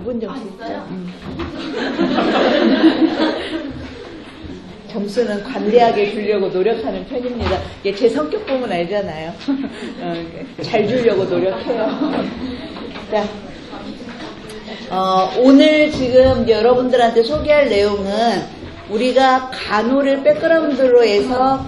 분 점수 있죠? 점수는 관대하게 주려고 노력하는 편입니다. 이게 제 성격 보면 알잖아요. 잘 주려고 노력해요. 자, 오늘 지금 여러분들한테 소개할 내용은 우리가 간호를 백그라운드로 해서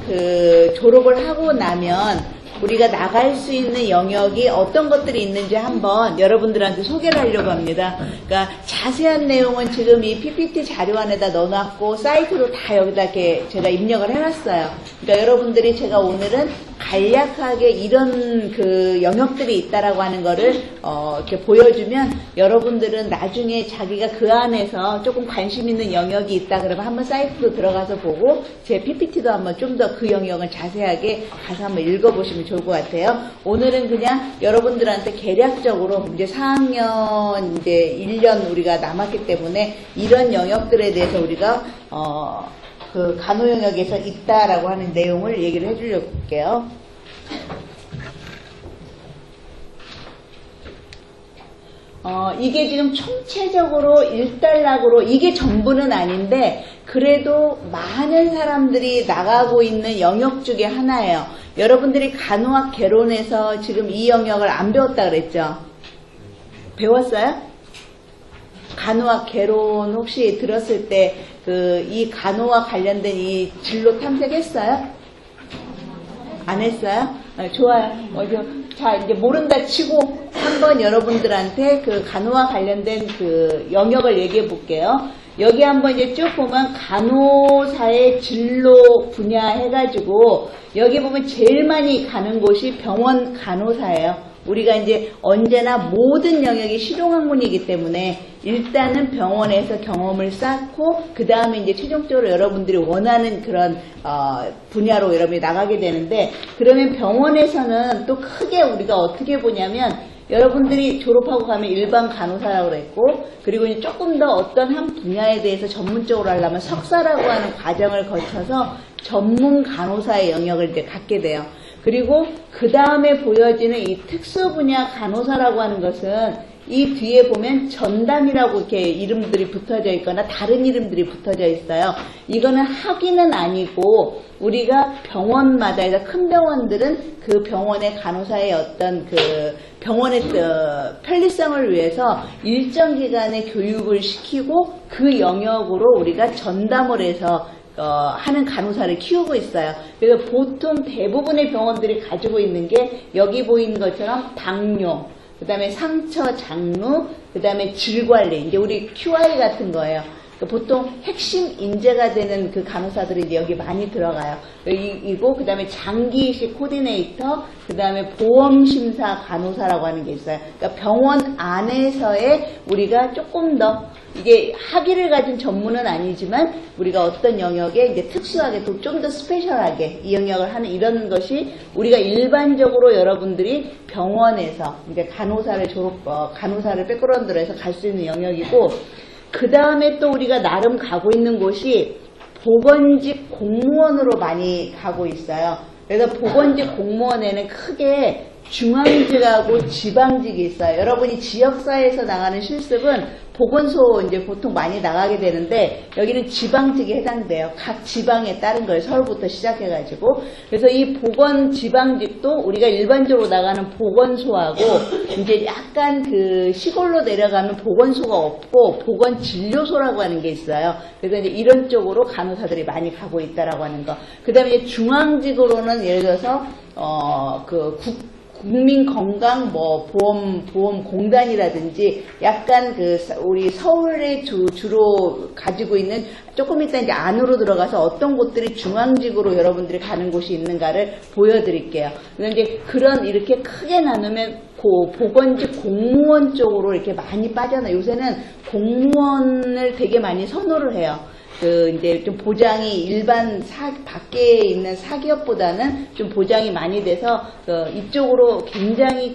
졸업을 하고 나면 우리가 나갈 수 있는 영역이 어떤 것들이 있는지 한번 여러분들한테 소개를 하려고 합니다. 그러니까 자세한 내용은 지금 이 PPT 자료 안에다 넣어놨고 사이트로 다 여기다 이렇게 제가 입력을 해놨어요. 그러니까 여러분들이 제가 오늘은 간략하게 이런 영역들이 있다라고 하는 거를 이렇게 보여주면 여러분들은 나중에 자기가 그 안에서 조금 관심 있는 영역이 있다 그러면 한번 사이트로 들어가서 보고 제 PPT도 한번 좀 더 그 영역을 자세하게 가서 한번 읽어보시면 좋을 것 같아요. 오늘은 그냥 여러분들한테 개략적으로 이제 4학년 이제 1년 우리가 남았기 때문에 이런 영역들에 대해서 우리가 간호 영역에서 있다라고 하는 내용을 얘기를 해주려고 할게요. 이게 지금 총체적으로 일단락으로 이게 전부는 아닌데 그래도 많은 사람들이 나가고 있는 영역 중에 하나예요. 여러분들이 간호학 개론에서 지금 이 영역을 안 배웠다 그랬죠? 배웠어요? 간호학 개론 혹시 들었을 때 이 간호와 관련된 이 진로 탐색했어요? 안 했어요? 좋아요. 자, 이제 모른다 치고 한번 여러분들한테 간호와 관련된 영역을 얘기해 볼게요. 여기 한번 이제 쭉 보면 간호사의 진로 분야 해가지고 여기 보면 제일 많이 가는 곳이 병원 간호사예요. 우리가 이제 언제나 모든 영역이 실용학문이기 때문에 일단은 병원에서 경험을 쌓고 그 다음에 이제 최종적으로 여러분들이 원하는 그런 분야로 여러분이 나가게 되는데 그러면 병원에서는 또 크게 우리가 어떻게 보냐면 여러분들이 졸업하고 가면 일반 간호사라고 그랬고 그리고 이제 조금 더 어떤 한 분야에 대해서 전문적으로 하려면 석사라고 하는 과정을 거쳐서 전문 간호사의 영역을 이제 갖게 돼요. 그리고 그 다음에 보여지는 이 특수 분야 간호사라고 하는 것은 이 뒤에 보면 전담이라고 이렇게 이름들이 붙어져 있거나 다른 이름들이 붙어져 있어요. 이거는 학위는 아니고 우리가 병원마다 큰 병원들은 그 병원의 간호사의 어떤 병원의 편리성을 위해서 일정 기간의 교육을 시키고 그 영역으로 우리가 전담을 해서 하는 간호사를 키우고 있어요. 그래서 보통 대부분의 병원들이 가지고 있는 게 여기 보이는 것처럼 당뇨, 그 다음에 상처, 장루, 그 다음에 질관리, 이제 우리 QI 같은 거예요. 보통 핵심 인재가 되는 그 간호사들이 이제 여기 많이 들어가요. 이고 그 다음에 장기이식 코디네이터, 그 다음에 보험심사 간호사라고 하는 게 있어요. 그러니까 병원 안에서의 우리가 조금 더 이게 학위를 가진 전문은 아니지만 우리가 어떤 영역에 이제 특수하게 좀 더 스페셜하게 이 영역을 하는 이런 것이 우리가 일반적으로 여러분들이 병원에서 이제 간호사를 간호사를 백그라운드로 해서 갈 수 있는 영역이고 그 다음에 또 우리가 나름 가고 있는 곳이 보건직 공무원으로 많이 가고 있어요. 그래서 보건직 공무원에는 크게 중앙직하고 지방직이 있어요. 여러분이 지역사회에서 나가는 실습은 보건소 이제 보통 많이 나가게 되는데 여기는 지방직에 해당돼요. 각 지방에 따른 거예요. 서울부터 시작해가지고. 그래서 이 보건 지방직도 우리가 일반적으로 나가는 보건소하고 이제 약간 시골로 내려가면 보건소가 없고 보건진료소라고 하는 게 있어요. 그래서 이제 이런 쪽으로 간호사들이 많이 가고 있다라고 하는 거. 그 다음에 이제 중앙직으로는 예를 들어서 국민건강 보험공단이라든지 약간 우리 서울에 주로 가지고 있는 조금 이따 이제 안으로 들어가서 어떤 곳들이 중앙직으로 여러분들이 가는 곳이 있는가를 보여드릴게요. 그런데 그런 이렇게 크게 나누면 보건직 공무원 쪽으로 이렇게 많이 빠져나요. 요새는 공무원을 되게 많이 선호를 해요. 이제 좀 보장이 일반 밖에 있는 사기업보다는 좀 보장이 많이 돼서 이쪽으로 굉장히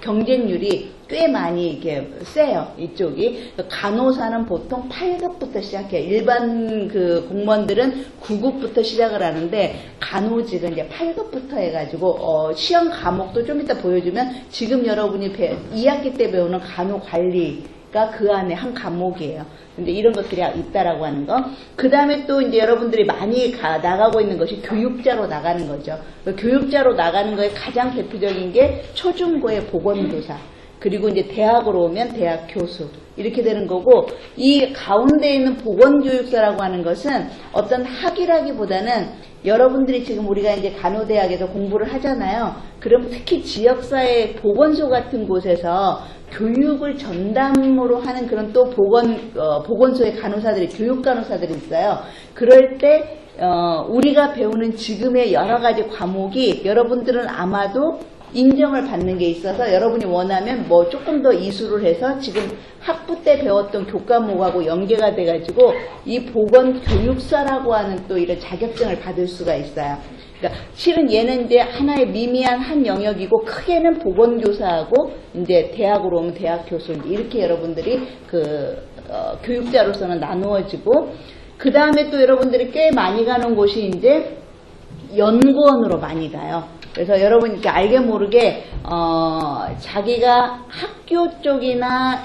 경쟁률이 꽤 많이 이렇게 세요. 이쪽이. 간호사는 보통 8급부터 시작해요. 일반 그 공무원들은 9급부터 시작을 하는데 간호직은 이제 8급부터 해가지고 시험 과목도 좀 이따 보여주면 지금 여러분이 2학기 때 배우는 간호관리가 그 안에 한 과목이에요. 근데 이런 것들이 있다라고 하는 거. 그 다음에 또 이제 여러분들이 많이 나가고 있는 것이 교육자로 나가는 거죠. 교육자로 나가는 거에 가장 대표적인 게 초중고의 보건교사. 그리고 이제 대학으로 오면 대학 교수. 이렇게 되는 거고, 이 가운데 있는 보건교육사라고 하는 것은 어떤 학위라기보다는 여러분들이 지금 우리가 이제 간호대학에서 공부를 하잖아요. 그럼 특히 지역사회 보건소 같은 곳에서 교육을 전담으로 하는 그런 또 보건소의 간호사들이, 교육 간호사들이 있어요. 그럴 때, 우리가 배우는 지금의 여러 가지 과목이 여러분들은 아마도 인정을 받는 게 있어서 여러분이 원하면 뭐 조금 더 이수를 해서 지금 학부 때 배웠던 교과목하고 연계가 돼가지고 이 보건교육사라고 하는 또 이런 자격증을 받을 수가 있어요. 그러니까 실은 얘는 이제 하나의 미미한 한 영역이고 크게는 보건교사하고 이제 대학으로 오면 대학 교수 이렇게 여러분들이 교육자로서는 나누어지고 그 다음에 또 여러분들이 꽤 많이 가는 곳이 이제 연구원으로 많이 가요. 그래서 여러분 이렇게 알게 모르게 자기가 학교 쪽이나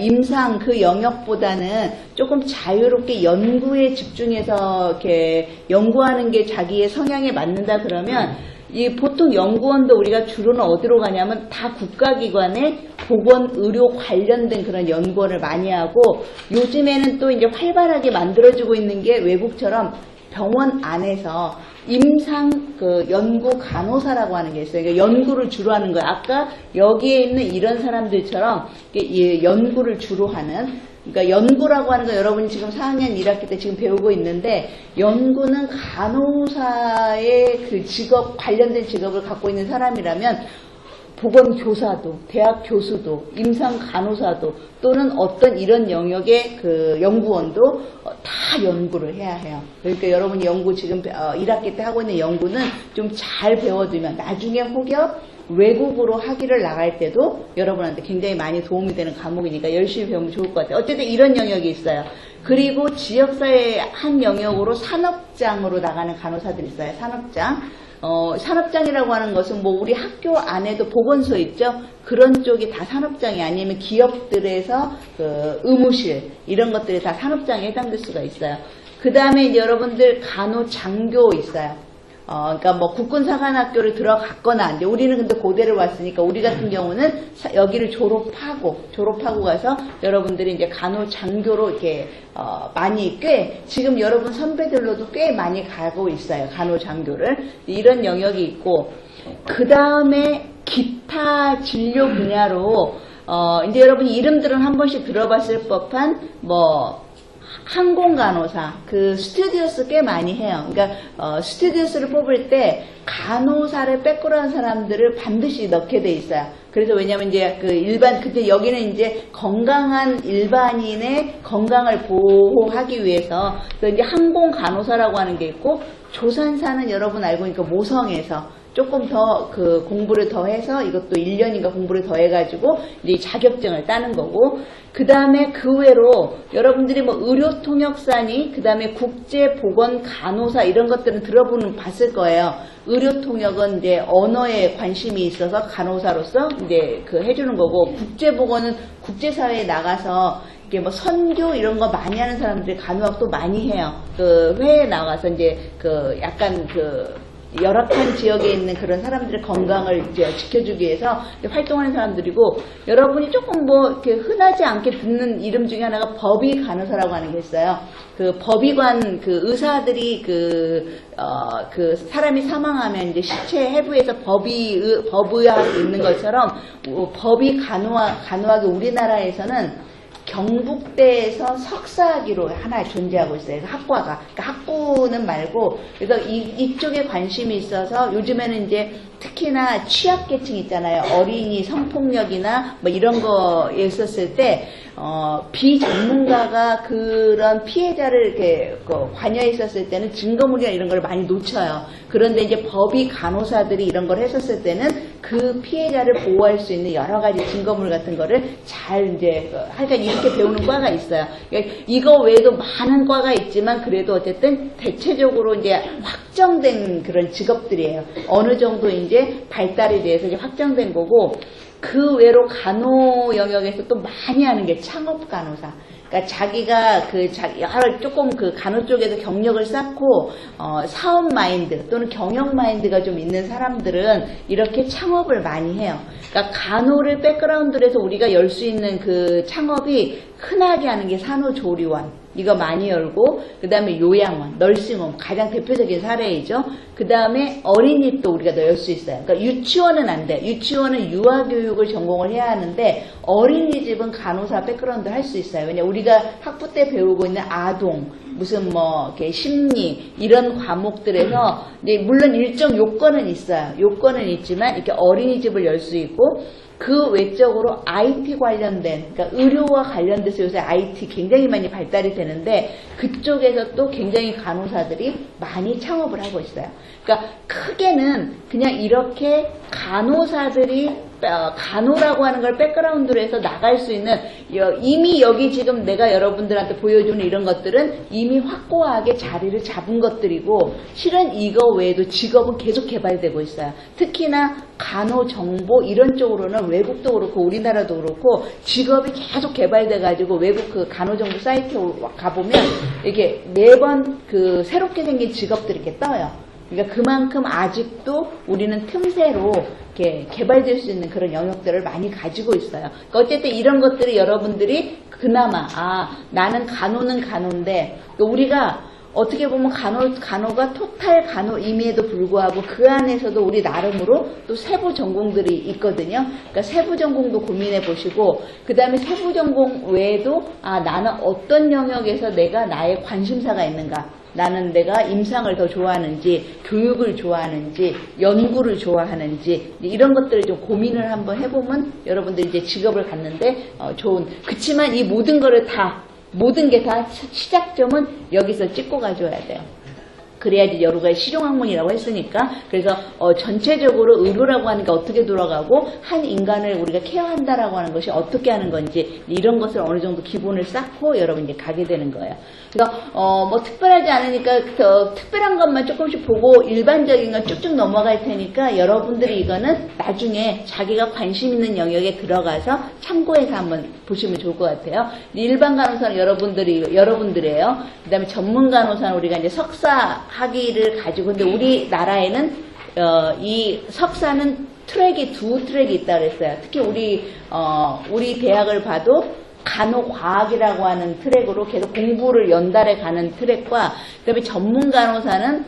임상 그 영역보다는 조금 자유롭게 연구에 집중해서 이렇게 연구하는 게 자기의 성향에 맞는다 그러면 이 보통 연구원도 우리가 주로는 어디로 가냐면 다 국가기관의 보건 의료 관련된 그런 연구원을 많이 하고 요즘에는 또 이제 활발하게 만들어지고 있는 게 외국처럼 병원 안에서 임상 연구 간호사라고 하는 게 있어요. 그러니까 연구를 주로 하는 거예요. 아까 여기에 있는 이런 사람들처럼 연구를 주로 하는, 그러니까 연구라고 하는 거 여러분이 지금 4학년 1학기 때 지금 배우고 있는데 연구는 간호사의 그 직업, 관련된 직업을 갖고 있는 사람이라면 보건교사도, 대학 교수도, 임상 간호사도 또는 어떤 이런 영역의 그 연구원도 다 연구를 해야 해요. 그러니까 여러분이 연구 지금 1학기 때 하고 있는 연구는 좀 잘 배워두면 나중에 혹여 외국으로 학위를 나갈 때도 여러분한테 굉장히 많이 도움이 되는 과목이니까 열심히 배우면 좋을 것 같아요. 어쨌든 이런 영역이 있어요. 그리고 지역사회 한 영역으로 산업장으로 나가는 간호사들이 있어요. 산업장. 산업장이라고 하는 것은 뭐 우리 학교 안에도 보건소 있죠? 그런 쪽이 다 산업장이 아니면 기업들에서 의무실 이런 것들이 다 산업장에 해당될 수가 있어요. 그 다음에 이제 여러분들 간호장교 있어요. 그러니까 뭐 국군사관학교를 들어갔거나 이제 우리는 근데 고대를 왔으니까 우리 같은 경우는 여기를 졸업하고 가서 여러분들이 이제 간호장교로 이렇게 많이 지금 여러분 선배들로도 꽤 많이 가고 있어요. 간호장교를 이런 영역이 있고 그 다음에 기타 진료 분야로 이제 여러분 이름들은 한 번씩 들어봤을 법한 뭐 항공간호사, 스튜디오스 꽤 많이 해요. 그러니까, 스튜디오스를 뽑을 때 간호사를 백그라운드 사람들을 반드시 넣게 돼 있어요. 그래서 왜냐면 이제 근데 여기는 이제 건강한 일반인의 건강을 보호하기 위해서, 이제 항공간호사라고 하는 게 있고, 조산사는 여러분 알고 있으니까 모성에서 조금 더 공부를 더 해서 이것도 1년인가 공부를 더 해가지고 이제 자격증을 따는 거고 그 다음에 그 외로 여러분들이 뭐 의료통역사니 그 다음에 국제보건간호사 이런 것들은 봤을 거예요. 의료통역은 이제 언어에 관심이 있어서 간호사로서 이제 해주는 거고 국제보건은 국제사회에 나가서 이게 뭐 선교 이런 거 많이 하는 사람들이 간호학도 많이 해요. 회에 나가서 이제 약간 열악한 지역에 있는 그런 사람들의 건강을 이제 지켜주기 위해서 활동하는 사람들이고 여러분이 조금 뭐 이렇게 흔하지 않게 듣는 이름 중에 하나가 법의 간호사라고 하는 게 있어요. 법의관 의사들이 사람이 사망하면 이제 시체 해부에서 법의학이 있는 것처럼 법의 간호학이 우리나라에서는 경북대에서 석사학위로 하나 존재하고 있어요. 학과가. 그러니까 학부는 말고, 그래서 이쪽에 관심이 있어서 요즘에는 이제 특히나 취약계층 있잖아요. 어린이 성폭력이나 뭐 이런 거에 있었을 때 비전문가가 그런 피해자를 이렇게 관여해 있었을 때는 증거물이나 이런 걸 많이 놓쳐요. 그런데 이제 법이 간호사들이 이런 걸 했었을 때는 그 피해자를 보호할 수 있는 여러 가지 증거물 같은 거를 잘 이제 하여간 이렇게 배우는 과가 있어요. 그러니까 이거 외에도 많은 과가 있지만 그래도 어쨌든 대체적으로 이제 확정된 그런 직업들이에요. 어느 정도 이제 발달에 대해서 이제 확정된 거고, 그 외로 간호 영역에서 또 많이 하는 게 창업 간호사. 그러니까 자기가 조금 간호 쪽에서 경력을 쌓고 사업 마인드 또는 경영 마인드가 좀 있는 사람들은 이렇게 창업을 많이 해요. 그러니까 간호를 백그라운드로 해서 우리가 열 수 있는 그 창업이 흔하게 하는 게 산후조리원. 이거 많이 열고, 그 다음에 요양원, 널싱홈, 가장 대표적인 사례이죠. 그 다음에 어린이집도 우리가 넣을 수 있어요. 그러니까 유치원은 안 돼. 유치원은 유아교육을 전공을 해야 하는데, 어린이집은 간호사 백그라운드 할 수 있어요. 왜냐, 우리가 학부 때 배우고 있는 아동, 무슨 이렇게 심리, 이런 과목들에서, 이제 물론 일정 요건은 있어요. 요건은 있지만, 이렇게 어린이집을 열 수 있고, 그 외적으로 IT 관련된, 그러니까 의료와 관련돼서 요새 IT 굉장히 많이 발달이 되는데 그쪽에서 또 굉장히 간호사들이 많이 창업을 하고 있어요. 그러니까 크게는 그냥 이렇게 간호사들이 간호라고 하는 걸 백그라운드로 해서 나갈 수 있는, 이미 여기 지금 내가 여러분들한테 보여주는 이런 것들은 이미 확고하게 자리를 잡은 것들이고, 실은 이거 외에도 직업은 계속 개발되고 있어요. 특히나 간호정보 이런 쪽으로는 외국도 그렇고 우리나라도 그렇고 직업이 계속 개발돼 가지고 외국 그 간호정보 사이트에 가보면 이렇게 매번 새롭게 생긴 직업들이 이렇게 떠요. 그러니까 그만큼 아직도 우리는 틈새로 이렇게 개발될 수 있는 그런 영역들을 많이 가지고 있어요. 그러니까 어쨌든 이런 것들이 여러분들이 그나마 나는 간호는 간호인데, 우리가 어떻게 보면 간호가 토탈 간호임에도 불구하고 그 안에서도 우리 나름으로 또 세부 전공들이 있거든요. 그러니까 세부 전공도 고민해 보시고, 그 다음에 세부 전공 외에도 나는 어떤 영역에서 내가 나의 관심사가 있는가. 나는 내가 임상을 더 좋아하는지, 교육을 좋아하는지, 연구를 좋아하는지, 이런 것들을 좀 고민을 한번 해보면 여러분들이 이제 직업을 갖는데 그치만 이 모든 게 다 시작점은 여기서 찍고 가줘야 돼요. 그래야지 여러 가지 실용학문이라고 했으니까. 그래서 전체적으로 의료라고 하는 게 어떻게 돌아가고 한 인간을 우리가 케어한다라고 하는 것이 어떻게 하는 건지, 이런 것을 어느 정도 기본을 쌓고 여러분 이제 가게 되는 거예요. 그래서 특별하지 않으니까 특별한 것만 조금씩 보고 일반적인 건 쭉쭉 넘어갈 테니까 여러분들이 이거는 나중에 자기가 관심 있는 영역에 들어가서 참고해서 한번 보시면 좋을 것 같아요. 일반 간호사는 여러분들이에요. 그 다음에 전문 간호사는 우리가 이제 석사 학위를 가지고, 근데 우리나라에는 이 석사는 두 트랙이 있다고 그랬어요. 특히 우리 대학을 봐도 간호과학이라고 하는 트랙으로 계속 공부를 연달아 가는 트랙과, 그다음에 전문 간호사는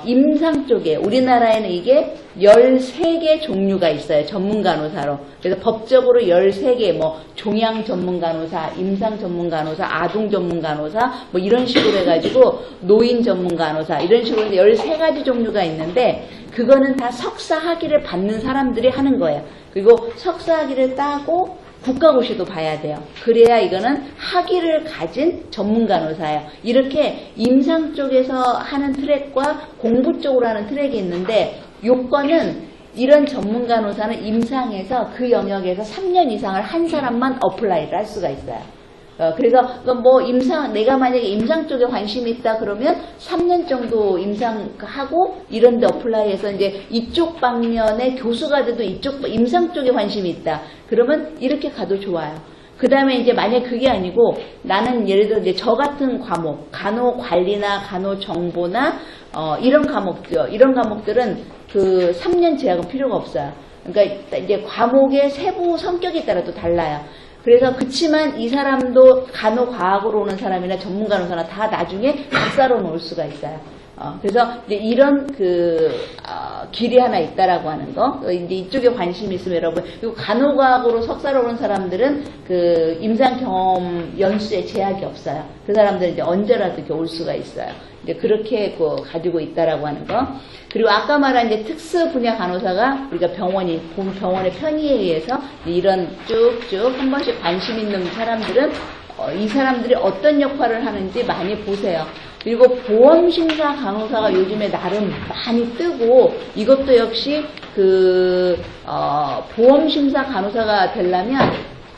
임상 쪽에, 우리나라에는 이게 13개 종류가 있어요. 전문 간호사로. 그래서 법적으로 13개, 종양 전문 간호사, 임상 전문 간호사, 아동 전문 간호사, 이런 식으로 해가지고 노인 전문 간호사, 이런 식으로 13가지 종류가 있는데, 그거는 다 석사 학위를 받는 사람들이 하는 거예요. 그리고 석사 학위를 따고 국가고시도 봐야 돼요. 그래야 이거는 학위를 가진 전문 간호사예요. 이렇게 임상 쪽에서 하는 트랙과 공부 쪽으로 하는 트랙이 있는데, 요건은 이런 전문 간호사는 임상에서 그 영역에서 3년 이상을 한 사람만 어플라이를 할 수가 있어요. 그래서 내가 만약에 임상 쪽에 관심이 있다 그러면 3년 정도 임상하고 이런 데 어플라이해서 이제 이쪽 방면의 교수가 돼도 이쪽 임상 쪽에 관심이 있다 그러면 이렇게 가도 좋아요. 그 다음에 이제 만약 그게 아니고 나는 예를 들어 이제 저 같은 과목, 간호 관리나 간호 정보나 이런 과목들은 그 3년 제약은 필요가 없어요. 그러니까 이제 과목의 세부 성격에 따라 또 달라요. 그래서 그치만 이 사람도 간호과학으로 오는 사람이나 전문 간호사나 다 나중에 박사로 올 수가 있어요. 그래서 이제 이런 길이 하나 있다라고 하는 거. 이제 이쪽에 관심이 있으면 여러분. 그리고 간호과학으로 석사로 오는 사람들은 그 임상 경험 연수에 제약이 없어요. 그 사람들은 이제 언제라도 이렇게 올 수가 있어요. 이제 그렇게 가지고 있다라고 하는 거. 그리고 아까 말한 이제 특수 분야 간호사가 우리가 병원의 편의에 의해서 이런 쭉쭉 한 번씩 관심 있는 사람들은 이 사람들이 어떤 역할을 하는지 많이 보세요. 그리고 보험심사 간호사가 요즘에 나름 많이 뜨고 이것도 역시 보험심사 간호사가 되려면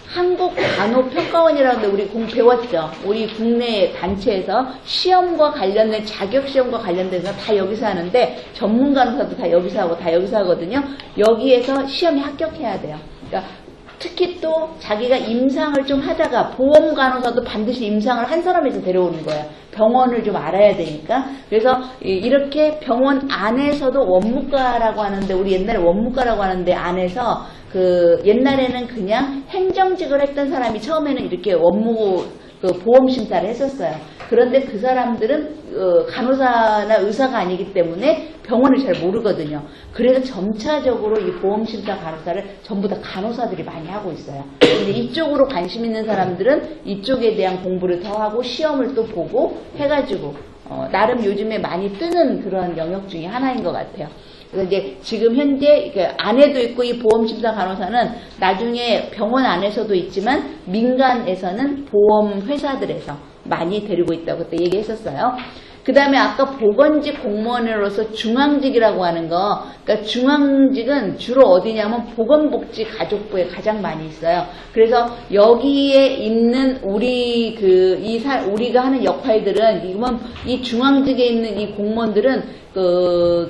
한국간호평가원이라는데 우리 배웠죠. 우리 국내 단체에서 시험과 관련된 자격시험과 관련된 거 다 여기서 하는데 전문 간호사도 다 여기서 하고 다 여기서 하거든요. 여기에서 시험에 합격해야 돼요. 그러니까 특히 또 자기가 임상을 좀 하다가 보험 간호사도 반드시 임상을 한 사람에서 데려오는 거예요. 병원을 좀 알아야 되니까. 그래서 이렇게 병원 안에서도 원무과라고 하는데 우리 옛날에 원무과라고 하는데 안에서 옛날에는 그냥 행정직을 했던 사람이 처음에는 이렇게 보험심사를 했었어요. 그런데 그 사람들은 간호사나 의사가 아니기 때문에 병원을 잘 모르거든요. 그래서 점차적으로 이 보험심사 간호사를 전부 다 간호사들이 많이 하고 있어요. 근데 이쪽으로 관심 있는 사람들은 이쪽에 대한 공부를 더 하고 시험을 또 보고 해가지고 나름 요즘에 많이 뜨는 그런 영역 중에 하나인 것 같아요. 그래서 이제 지금 현재 안에도 있고 이 보험심사 간호사는 나중에 병원 안에서도 있지만 민간에서는 보험회사들에서 많이 데리고 있다고 그때 얘기했었어요. 그 다음에 아까 보건직 공무원으로서 중앙직이라고 하는 거, 그러니까 중앙직은 주로 어디냐면 보건복지가족부에 가장 많이 있어요. 그래서 여기에 있는 우리가 하는 역할들은 이 중앙직에 있는 이 공무원들은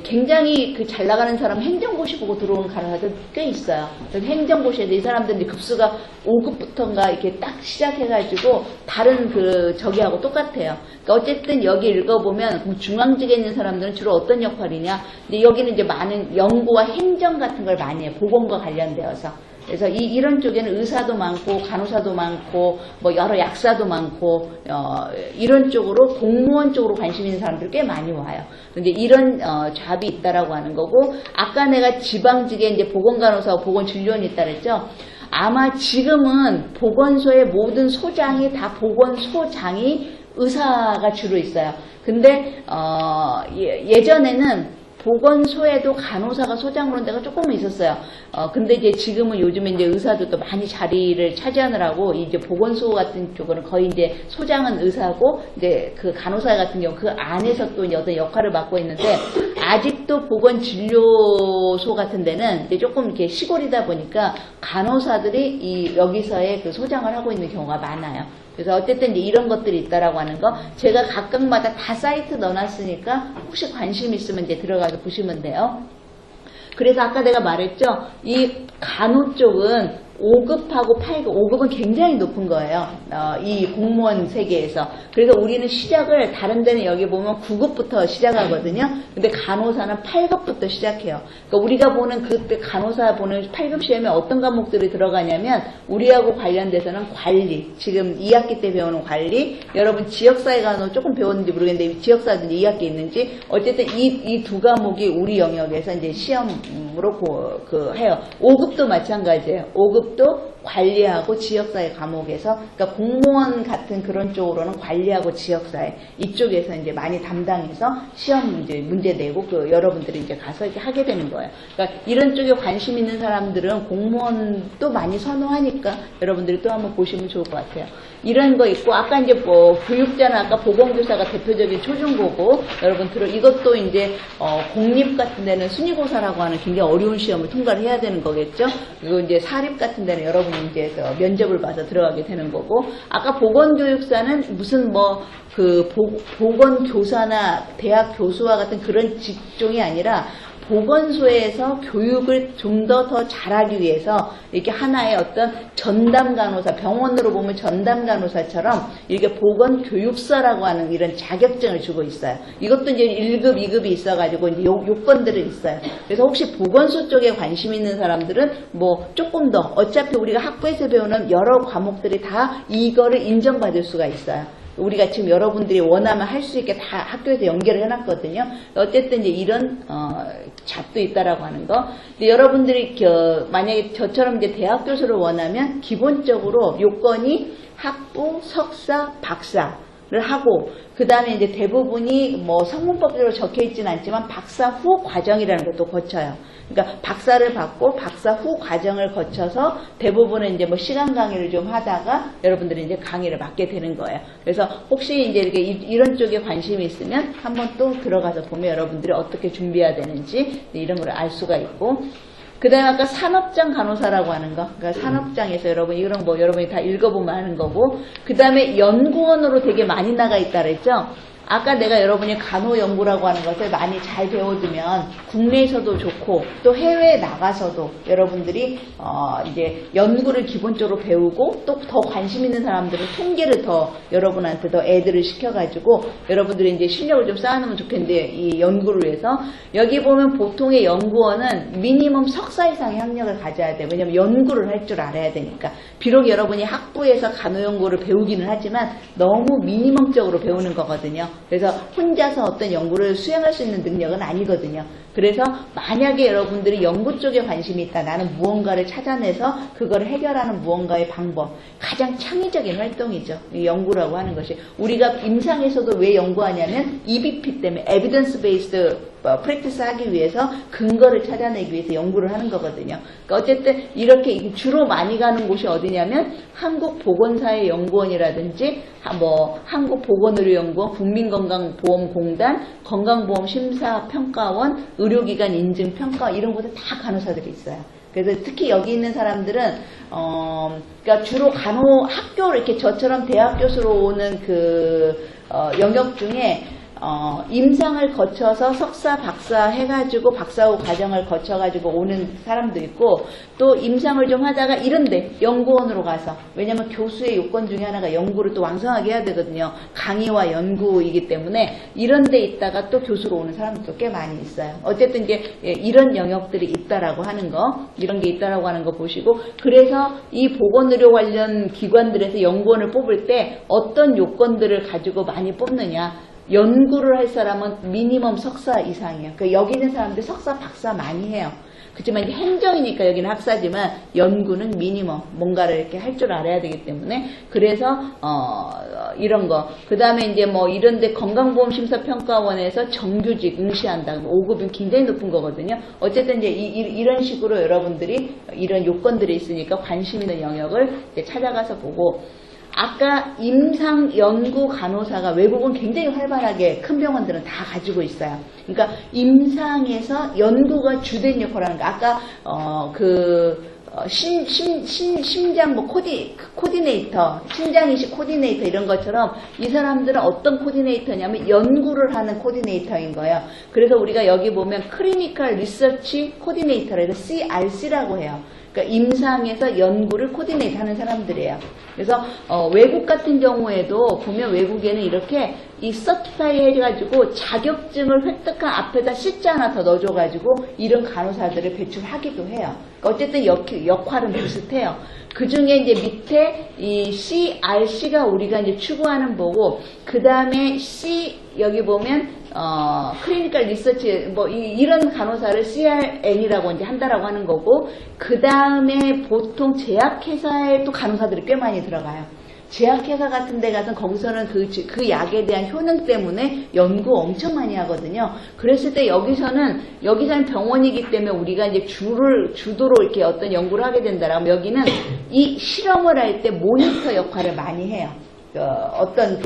굉장히 잘 나가는 사람 행정고시 보고 들어오는 간호사들 꽤 있어요. 그래서 행정고시에서 이 사람들이 급수가 5급부터인가 이렇게 딱 시작해가지고 다른 저기하고 똑같아요. 그러니까 어쨌든 여기 읽어보면 중앙직에 있는 사람들은 주로 어떤 역할이냐. 근데 여기는 이제 많은 연구와 행정 같은 걸 많이 해요. 보건과 관련되어서. 그래서 이런 쪽에는 의사도 많고 간호사도 많고 뭐 여러 약사도 많고 이런 쪽으로 공무원 쪽으로 관심 있는 사람들 꽤 많이 와요. 근데 이런 잡이 있다라고 하는 거고 아까 내가 지방직에 이제 보건간호사와 보건진료원이 있다 그랬죠. 아마 지금은 보건소의 모든 소장이 다 보건소장이 의사가 주로 있어요. 근데 예전에는 보건소에도 간호사가 소장 그런 데가 조금은 있었어요. 근데 이제 지금은 요즘에 이제 의사들도 많이 자리를 차지하느라고 이제 보건소 같은 쪽은 거의 이제 소장은 의사고 이제 그 간호사 같은 경우 그 안에서 또 어떤 역할을 맡고 있는데 아직도 보건진료소 같은 데는 이제 조금 이렇게 시골이다 보니까 간호사들이 여기서의 그 소장을 하고 있는 경우가 많아요. 그래서 어쨌든 이제 이런 것들이 있다라고 하는 거 제가 각각마다 다 사이트 넣어놨으니까 혹시 관심 있으면 이제 들어가서 보시면 돼요. 그래서 아까 내가 말했죠. 이 간호 쪽은 5급하고 8급, 5급은 굉장히 높은 거예요. 이 공무원 세계에서. 그래서 우리는 시작을 다른 데는 여기 보면 9급부터 시작하거든요. 근데 간호사는 8급부터 시작해요. 그러니까 우리가 보는 그때 간호사 보는 8급 시험에 어떤 과목들이 들어가냐면 우리하고 관련돼서는 관리, 지금 2학기 때 배우는 관리, 여러분 지역사회 간호 조금 배웠는지 모르겠는데 지역사회도 2학기 있는지 어쨌든 이 두 과목이 우리 영역에서 이제 시험으로 해요. 5급도 마찬가지예요. 5급 또 관리하고 지역사회 과목에서 그러니까 공무원 같은 그런 쪽으로는 관리하고 지역사회 이쪽에서 이제 많이 담당해서 시험 이제 문제 내고 여러분들이 이제 가서 이렇게 하게 되는 거예요. 그러니까 이런 쪽에 관심 있는 사람들은 공무원도 많이 선호하니까 여러분들이 또 한번 보시면 좋을 것 같아요. 이런 거 있고 아까 이제 교육자는 아까 보건교사가 대표적인 초중고고 여러분 이것도 이제 공립 같은 데는 순위고사라고 하는 굉장히 어려운 시험을 통과를 해야 되는 거겠죠. 그리고 이제 사립 같은 데는 여러분이 이제 면접을 봐서 들어가게 되는 거고 아까 보건교육사는 무슨 보건교사나 대학 교수와 같은 그런 직종이 아니라 보건소에서 교육을 좀 더 잘하기 위해서 이렇게 하나의 어떤 전담 간호사, 병원으로 보면 전담 간호사처럼 이렇게 보건교육사라고 하는 이런 자격증을 주고 있어요. 이것도 이제 1급, 2급이 있어가지고 이제 요건들은 있어요. 그래서 혹시 보건소 쪽에 관심 있는 사람들은 조금 더 어차피 우리가 학부에서 배우는 여러 과목들이 다 이거를 인정받을 수가 있어요. 우리가 지금 여러분들이 원하면 할 수 있게 다 학교에서 연결을 해놨거든요. 어쨌든 이제 이런 잡도 있다라고 하는 거. 근데 여러분들이 만약에 저처럼 이제 대학 교수를 원하면 기본적으로 요건이 학부, 석사, 박사를 하고 그 다음에 이제 대부분이 뭐 성문법대로 적혀 있지는 않지만 박사 후 과정이라는 것도 거쳐요. 그러니까 박사를 받고 박사 후 과정을 거쳐서 대부분은 이제 뭐 시간 강의를 좀 하다가 여러분들이 이제 강의를 맡게 되는 거예요. 그래서 혹시 이제 이렇게 이런 쪽에 관심이 있으면 한번 또 들어가서 보면 여러분들이 어떻게 준비해야 되는지 이런 걸 알 수가 있고. 그 다음에 아까 산업장 간호사라고 하는 거. 그러니까 산업장에서 여러분, 이런 뭐 여러분이 다 읽어보면 하는 거고. 그 다음에 연구원으로 되게 많이 나가 있다 그랬죠? 아까 내가 여러분이 간호연구라고 하는 것을 많이 잘 배워두면 국내에서도 좋고 또 해외에 나가서도 여러분들이 이제 연구를 기본적으로 배우고 또 더 관심 있는 사람들은 통계를 더 여러분한테 더 애들을 시켜가지고 여러분들이 이제 실력을 좀 쌓아놓으면 좋겠는데 이 연구를 위해서 여기 보면 보통의 연구원은 미니멈 석사 이상의 학력을 가져야 돼요. 왜냐면 연구를 할 줄 알아야 되니까. 비록 여러분이 학부에서 간호연구를 배우기는 하지만 너무 미니멈적으로 배우는 거거든요. 그래서 혼자서 어떤 연구를 수행할 수 있는 능력은 아니거든요. 그래서 만약에 여러분들이 연구 쪽에 관심이 있다. 나는 무언가를 찾아내서 그걸 해결하는 무언가의 방법. 가장 창의적인 활동이죠. 이 연구라고 하는 것이. 우리가 임상에서도 왜 연구하냐면 EBP 때문에 Evidence Based 프랙티스 하기 위해서 근거를 찾아내기 위해서 연구를 하는 거거든요. 그러니까 어쨌든 이렇게 주로 많이 가는 곳이 어디냐면 한국보건사회연구원이라든지 뭐 한국보건의료연구원, 국민건강보험공단, 건강보험심사평가원, 의료기관 인증평가 이런 곳에 다 간호사들이 있어요. 그래서 특히 여기 있는 사람들은 그러니까 주로 학교를 이렇게 저처럼 대학 교수로 오는 영역 중에 임상을 거쳐서 석사, 박사 해가지고 박사 후 과정을 거쳐가지고 오는 사람도 있고 또 임상을 좀 하다가 이런데 연구원으로 가서 왜냐면 교수의 요건 중에 하나가 연구를 또 왕성하게 해야 되거든요. 강의와 연구이기 때문에 이런데 있다가 또 교수로 오는 사람들도 꽤 많이 있어요. 어쨌든 이제 이런 영역들이 있다라고 하는 거, 이런 게 있다라고 하는 거 보시고 그래서 이 보건의료 관련 기관들에서 연구원을 뽑을 때 어떤 요건들을 가지고 많이 뽑느냐. 연구를 할 사람은 미니멈 석사 이상이에요. 그러니까 여기 있는 사람들이 석사, 박사 많이 해요. 그렇지만 이제 행정이니까 여기는 학사지만 연구는 미니멈 뭔가를 이렇게 할 줄 알아야 되기 때문에 그래서 이런 거. 그 다음에 이제 뭐 이런데 건강보험심사평가원에서 정규직 응시한다. 5급은 굉장히 높은 거거든요. 어쨌든 이제 이런 식으로 여러분들이 이런 요건들이 있으니까 관심 있는 영역을 이제 찾아가서 보고. 아까 임상 연구 간호사가 외국은 굉장히 활발하게 큰 병원들은 다 가지고 있어요. 그러니까 임상에서 연구가 주된 역할을 하는 거. 아까 심장 뭐 코디네이터, 심장이식 코디네이터 이런 것처럼 이 사람들은 어떤 코디네이터냐면 연구를 하는 코디네이터인 거예요. 그래서 우리가 여기 보면 클리니컬 리서치 코디네이터라 해서 CRC라고 해요. 그러니까 임상에서 연구를 코디네이트 하는 사람들이에요. 그래서 외국 같은 경우에도 보면 외국에는 이렇게 이 서티파이 해가지고 자격증을 획득한 앞에다 시자 하나 더 넣어줘가지고 이런 간호사들을 배출하기도 해요. 그러니까 어쨌든 역할은 비슷해요. 그 중에 이제 밑에 이 CRC가 우리가 이제 추구하는 거고, 그 다음에 여기 보면 클리니컬 리서치 이런 간호사를 CRN이라고 이제 한다라고 하는 거고, 그 다음에 보통 제약회사에 또 간호사들이 꽤 많이 들어가요. 제약회사 같은 데 가서 거기서는 그 약에 대한 효능 때문에 연구 엄청 많이 하거든요. 그랬을 때 여기서는 병원이기 때문에 우리가 이제 주도로 이렇게 어떤 연구를 하게 된다라면 여기는 이 실험을 할 때 모니터 역할을 많이 해요. 어떤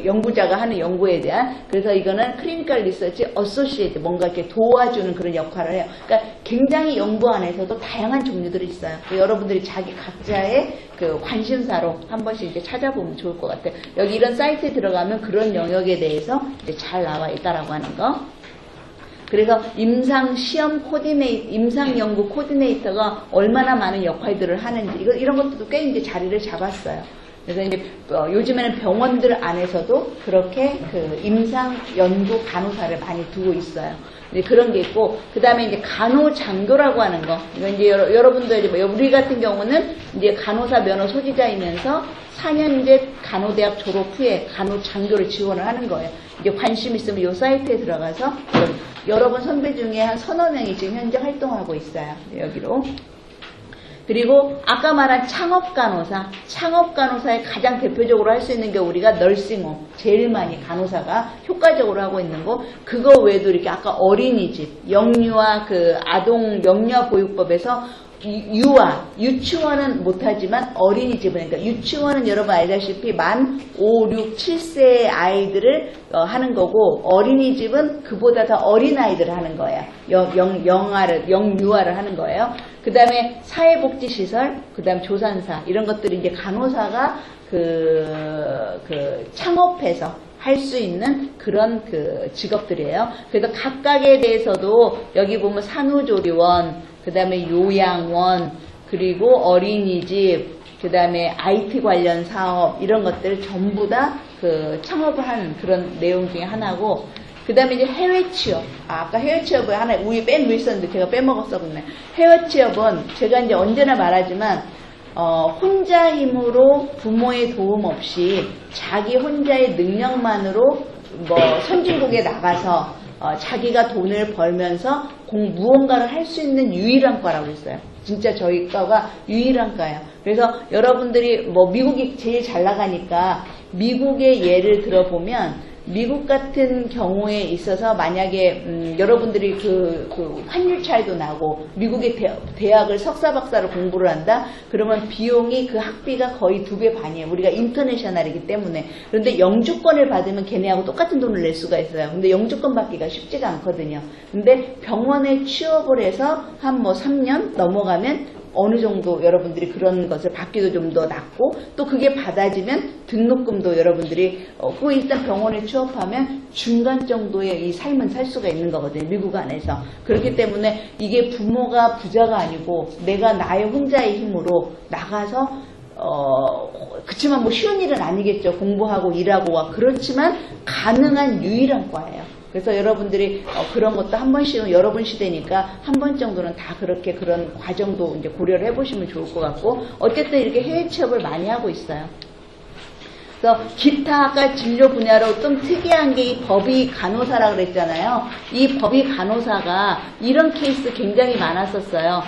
연구자가 하는 연구에 대한, 그래서 이거는 클리니컬 리서치 어소시에이트, 뭔가 이렇게 도와주는 그런 역할을 해요. 그러니까 굉장히 연구 안에서도 다양한 종류들이 있어요. 여러분들이 자기 각자의 관심사로 한 번씩 이제 찾아보면 좋을 것 같아요. 여기 이런 사이트에 들어가면 그런 영역에 대해서 이제 잘 나와 있다라고 하는 거. 그래서 임상 연구 코디네이터가 얼마나 많은 역할들을 하는지, 이런 것들도 꽤 이제 자리를 잡았어요. 그래서 이제 요즘에는 병원들 안에서도 그렇게 그 임상 연구 간호사를 많이 두고 있어요. 이제 그런 게 있고, 그 다음에 이제 간호장교라고 하는 거. 이건 이제 여러분들, 우리 같은 경우는 이제 간호사 면허 소지자이면서 4년제 간호대학 졸업 후에 간호장교를 지원을 하는 거예요. 이제 관심 있으면 이 사이트에 들어가서 여러분 선배 중에 한 서너 명이 지금 현재 활동하고 있어요. 여기로. 그리고 아까 말한 창업간호사의 가장 대표적으로 할 수 있는 게 우리가 널싱홈, 제일 많이 간호사가 효과적으로 하고 있는 거. 그거 외에도 이렇게 아까 어린이집, 영유아 그 아동 영유아 보육법에서 유치원은 못하지만 어린이집은, 그러니까 유치원은 여러분 알다시피 만 5, 6, 7세의 아이들을 하는 거고, 어린이집은 그보다 더 어린 아이들을 하는 거예요. 영유아를 하는 거예요. 그 다음에 사회복지시설, 그 다음 조산사, 이런 것들이 이제 간호사가 창업해서 할 수 있는 그런 그 직업들이에요. 그래서 각각에 대해서도 여기 보면 산후조리원, 그 다음에 요양원, 그리고 어린이집, 그 다음에 IT 관련 사업, 이런 것들을 전부 다 그 창업을 하는 그런 내용 중에 하나고, 그 다음에 이제 해외 취업. 아까 해외 취업을 하나, 우리 위에 있었는데 제가 빼먹었었네. 해외 취업은 제가 이제 언제나 말하지만, 혼자 힘으로 부모의 도움 없이 자기 혼자의 능력만으로 선진국에 나가서 자기가 돈을 벌면서 무언가를 할 수 있는 유일한 과라고 있어요. 진짜 저희 과가 유일한 과예요. 그래서 여러분들이 미국이 제일 잘 나가니까 미국의 예를 들어보면, 미국 같은 경우에 있어서 만약에 여러분들이 그 환율 차이도 나고 미국의 대학을 석사 박사를 공부를 한다 그러면 비용이 그 학비가 거의 2배 반이에요. 우리가 인터내셔널이기 때문에. 그런데 영주권을 받으면 걔네하고 똑같은 돈을 낼 수가 있어요. 근데 영주권 받기가 쉽지가 않거든요. 근데 병원에 취업을 해서 한 3년 넘어가면 어느 정도 여러분들이 그런 것을 받기도 좀 더 낫고, 또 그게 받아지면 등록금도 여러분들이 그 일단 병원에 취업하면 중간 정도의 이 삶은 살 수가 있는 거거든요. 미국 안에서. 그렇기 때문에 이게 부모가 부자가 아니고 내가 나의 혼자의 힘으로 나가서 그치만 쉬운 일은 아니겠죠. 공부하고 일하고 그렇지만 가능한 유일한 과예요. 그래서 여러분들이 그런 것도 한 번씩은 여러분 시대니까 한 번 정도는 다 그렇게 그런 과정도 이제 고려를 해보시면 좋을 것 같고, 어쨌든 이렇게 해외 취업을 많이 하고 있어요. 그래서 기타 아까 진료 분야로 좀 특이한 게 이 법의 간호사라고 그랬잖아요. 이 법의 간호사가 이런 케이스 굉장히 많았었어요.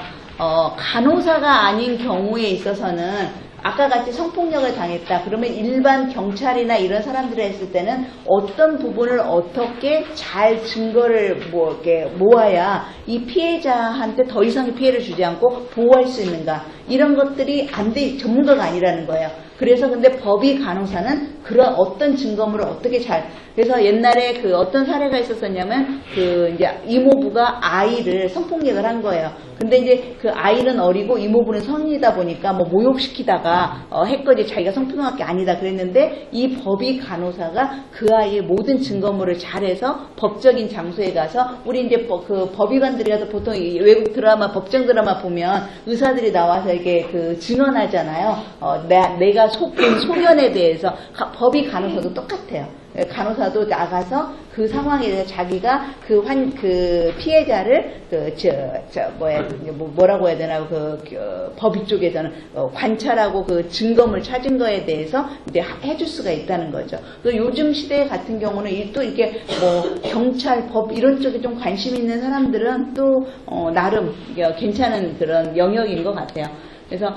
간호사가 아닌 경우에 있어서는 아까 같이 성폭력을 당했다. 그러면 일반 경찰이나 이런 사람들이 했을 때는 어떤 부분을 어떻게 잘 증거를 이렇게 모아야 이 피해자한테 더 이상의 피해를 주지 않고 보호할 수 있는가. 이런 것들이 안 돼, 전문가가 아니라는 거예요. 그래서 근데 법의 간호사는 그런 어떤 증거물을 어떻게 그래서 옛날에 어떤 사례가 있었었냐면 이제 이모부가 아이를 성폭력을 한 거예요. 근데 이제 그 아이는 어리고 이모부는 성인이다 보니까 모욕시키다가 했거지, 자기가 성폭력한 게 아니다 그랬는데, 이 법의 간호사가 그 아이의 모든 증거물을 잘해서 법적인 장소에 가서, 우리 이제 법의관들이 가서 보통 외국 드라마, 법정 드라마 보면 의사들이 나와서 이렇게 증언하잖아요. 내가 본 소견에 대해서. 법의 간호사도 똑같아요. 간호사도 나가서 그 상황에 대해서 자기가 그 피해자를 뭐라고 해야 되나, 법의 쪽에서는 관찰하고 그 증거물 찾은 거에 대해서 이제 해줄 수가 있다는 거죠. 요즘 시대 같은 경우는 또 이렇게 경찰, 법 이런 쪽에 좀 관심 있는 사람들은 또 나름 괜찮은 그런 영역인 것 같아요. 그래서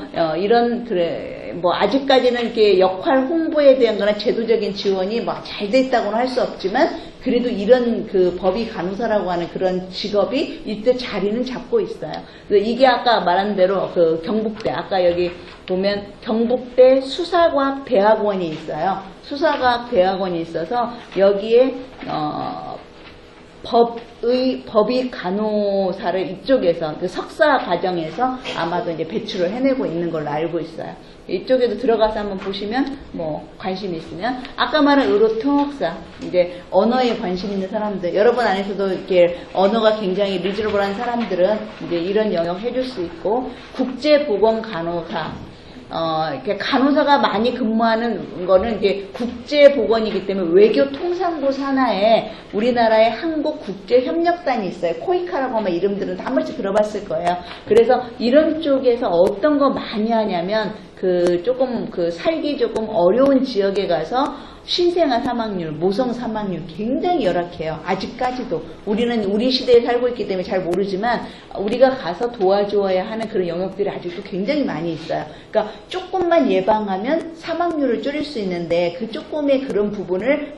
아직까지는 이렇게 역할 홍보에 대한 거나 제도적인 지원이 잘 됐다고는 할 수 없지만, 그래도 이런 법의 간호사라고 하는 그런 직업이 이때 자리는 잡고 있어요. 그래서 이게 아까 말한 대로 경북대, 아까 여기 보면 경북대 수사과학대학원이 있어요. 수사과학대학원이 있어서 여기에 법의 간호사를 이쪽에서 석사 과정에서 아마도 이제 배출을 해내고 있는 걸로 알고 있어요. 이쪽에도 들어가서 한번 보시면 관심이 있으면, 아까 말한 의료통역사, 이제 언어에 관심 있는 사람들, 여러분 안에서도 이렇게 언어가 굉장히 리저러블한 사람들은 이제 이런 영역 해줄 수 있고, 국제보건간호사, 이렇게 간호사가 많이 근무하는 거는 이제 국제보건이기 때문에 외교통상부 산하에 우리나라의 한국국제협력단이 있어요. 코이카라고 하면 이름들은 다 한 번씩 들어봤을 거예요. 그래서 이런 쪽에서 어떤 거 많이 하냐면 조금 살기 조금 어려운 지역에 가서 신생아 사망률, 모성 사망률 굉장히 열악해요. 아직까지도. 우리는 우리 시대에 살고 있기 때문에 잘 모르지만 우리가 가서 도와줘야 하는 그런 영역들이 아직도 굉장히 많이 있어요. 그러니까 조금만 예방하면 사망률을 줄일 수 있는데 그 조금의 그런 부분을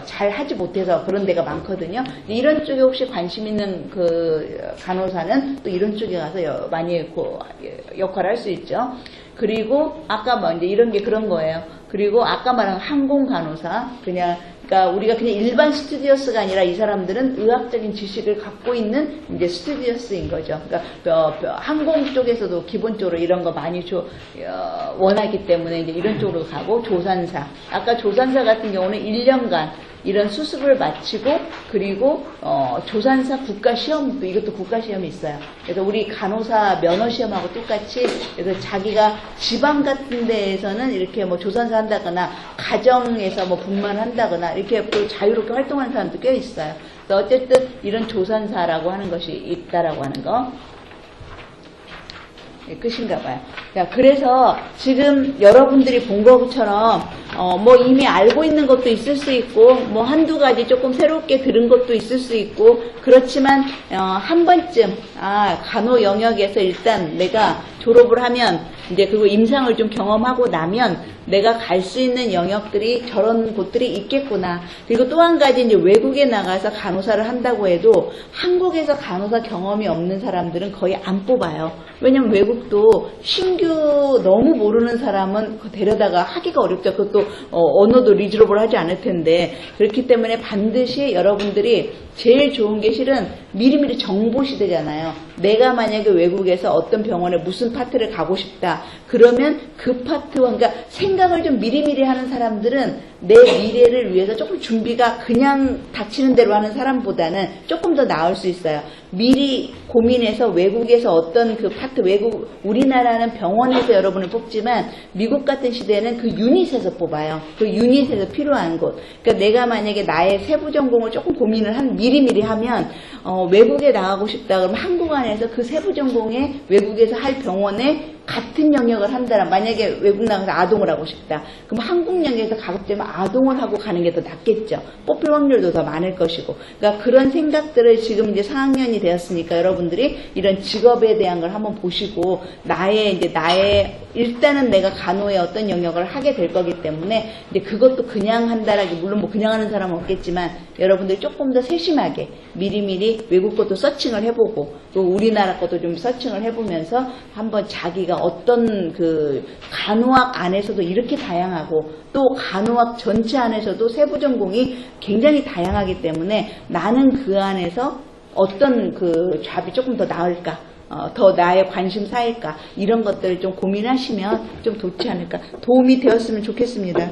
잘 하지 못해서 그런 데가 많거든요. 이런 쪽에 혹시 관심 있는 간호사는 또 이런 쪽에 가서 많이 역할을 할 수 있죠. 그리고 아까 이제 이런 게 그런 거예요. 그리고 아까 말한 항공 간호사, 그러니까 우리가 그냥 일반 스튜디오스가 아니라 이 사람들은 의학적인 지식을 갖고 있는 이제 스튜디오스인 거죠. 그러니까 항공 쪽에서도 기본적으로 이런 거 많이 원하기 때문에 이제 이런 쪽으로 가고, 조산사. 아까 조산사 같은 경우는 1년간 이런 수습을 마치고, 그리고 조산사 국가시험도, 이것도 국가시험이 있어요. 그래서 우리 간호사 면허시험하고 똑같이, 그래서 자기가 지방 같은 데에서는 이렇게 뭐 조산사 한다거나 가정에서 뭐 분만한다거나 이렇게 또 자유롭게 활동하는 사람도 꽤 있어요. 그래서 어쨌든 이런 조산사라고 하는 것이 있다라고 하는 거. 끝인가 봐요. 그래서 지금 여러분들이 본 것처럼 뭐 이미 알고 있는 것도 있을 수 있고, 뭐 한두 가지 조금 새롭게 들은 것도 있을 수 있고, 그렇지만 한 번쯤 간호 영역에서 일단 내가 졸업을 하면 이제 그리고 임상을 좀 경험하고 나면 내가 갈 수 있는 영역들이 저런 곳들이 있겠구나. 그리고 또 한 가지 이제 외국에 나가서 간호사를 한다고 해도 한국에서 간호사 경험이 없는 사람들은 거의 안 뽑아요. 왜냐면 외국도 신규 너무 모르는 사람은 데려다가 하기가 어렵죠. 그것도 언어도 리저러블 하지 않을 텐데. 그렇기 때문에 반드시 여러분들이 제일 좋은 게 실은 미리미리 정보 시대잖아요. 내가 만약에 외국에서 어떤 병원에 무슨 파트를 가고 싶다. 그러면 그 파트와, 그러니까 생각을 좀 미리미리 하는 사람들은 내 미래를 위해서 조금 준비가 그냥 닥치는 대로 하는 사람보다는 조금 더 나을 수 있어요. 미리 고민해서 외국에서 어떤 그 파트, 우리나라는 병원에서 여러분을 뽑지만 미국 같은 시대에는 그 유닛에서 뽑아요. 그 유닛에서 필요한 곳. 그러니까 내가 만약에 나의 세부 전공을 조금 고민을 미리미리 하면 외국에 나가고 싶다 그러면 한국 안에서 그 세부 전공에 외국에서 할 병원에 같은 영역을 한다면, 만약에 외국 나가서 아동을 하고 싶다. 그럼 한국 영역에서 가급적이면 아동을 하고 가는 게 더 낫겠죠. 뽑힐 확률도 더 많을 것이고. 그러니까 그런 생각들을 지금 이제 4학년이 되었으니까 여러분들이 이런 직업에 대한 걸 한번 보시고, 나의 일단은 내가 간호의 어떤 영역을 하게 될 거기 때문에 이제 그것도 그냥 한다라기, 물론 뭐 그냥 하는 사람은 없겠지만 여러분들이 조금 더 세심하게 미리미리 외국 것도 서칭을 해보고 또 우리나라 것도 좀 서칭을 해보면서 한번 자기가 어떤 간호학 안에서도 이렇게 다양하고 또 간호학 전체 안에서도 세부 전공이 굉장히 다양하기 때문에 나는 그 안에서 어떤 잡이 조금 더 나을까, 더 나의 관심사일까, 이런 것들을 좀 고민하시면 좀 좋지 않을까, 도움이 되었으면 좋겠습니다.